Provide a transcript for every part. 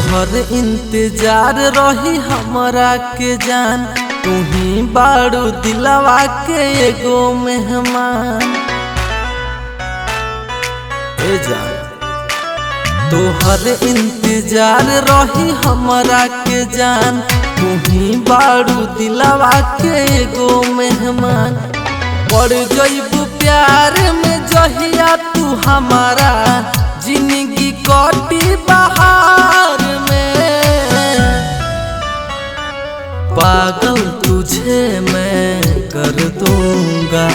तोहर इंतजार रही हमरा के जान, तू ही बारू दिलवा के एगो मेहमान। ए जान तोहर इंतजार रही हमरा के जान, तू ही बारू दिलवा के एगो मेहमान। पड़ जइबू प्यार में जहिया तू हमारा, जिंदगी कटी बहार में। पागल तुझे मैं कर दूंगा,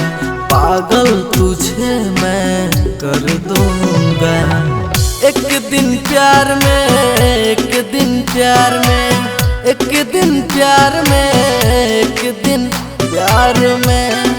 पागल तुझे मैं कर दूंगा। एक दिन प्यार में, एक दिन प्यार में, एक दिन प्यार में, एक दिन प्यार में।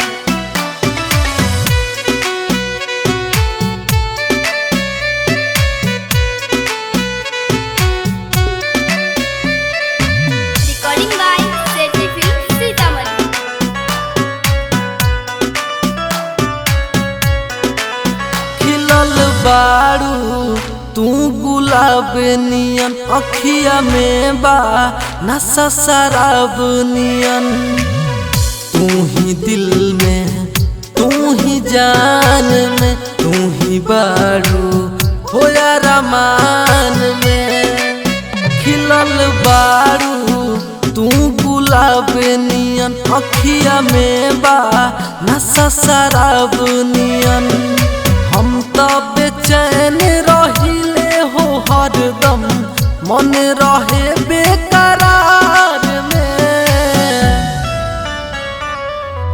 बारू तू गुलाब नियन, अखिया में बा नशा शराब नियन। तू ही दिल में, तू ही जान में, तू ही बारू होया रमान में। खिलल बारू तू गुलाब नियन, अखिया में बा नशा शराब नियन। हम तो बेचैन रहिले हो हरदम, मन रहे बेकरार में।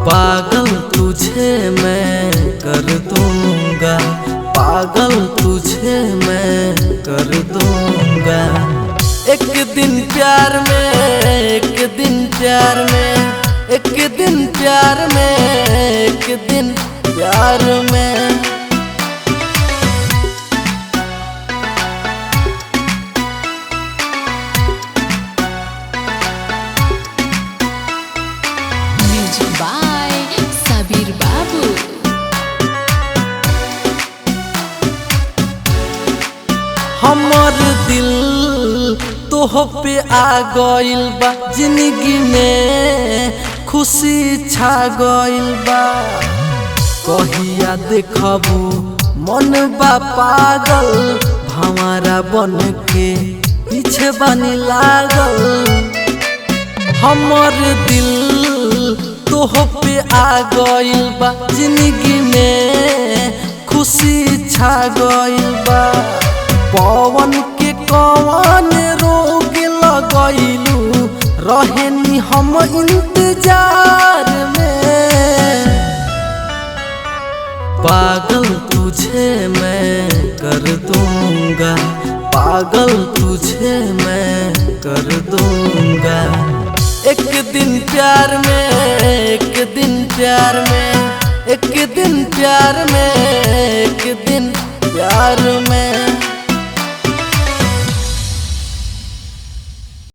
पागल तुझे मैं कर दूंगा, पागल तुझे मैं कर दूंगा। एक दिन प्यार में, एक दिन प्यार में, एक दिन प्यार में, एक दिन प्यार में। हमर दिल तोह पे आ गइल बा, जिंदगी में खुशी छा गइल बा। कहिया देखबू मन बा पागल, भंवरा बन के पीछे बनी लागल। हमर दिल तोह पे आ गइल बा, जिंदगी में खुशी छा गइल बा। पवन के कौन रोग लगैलू, रहेनी हम इंतजार में। पागल तुझे मैं कर दूंगा, पागल तुझे मैं कर दूंगा। एक दिन प्यार में, एक दिन प्यार में, एक दिन प्यार में, एक दिन प्यार में।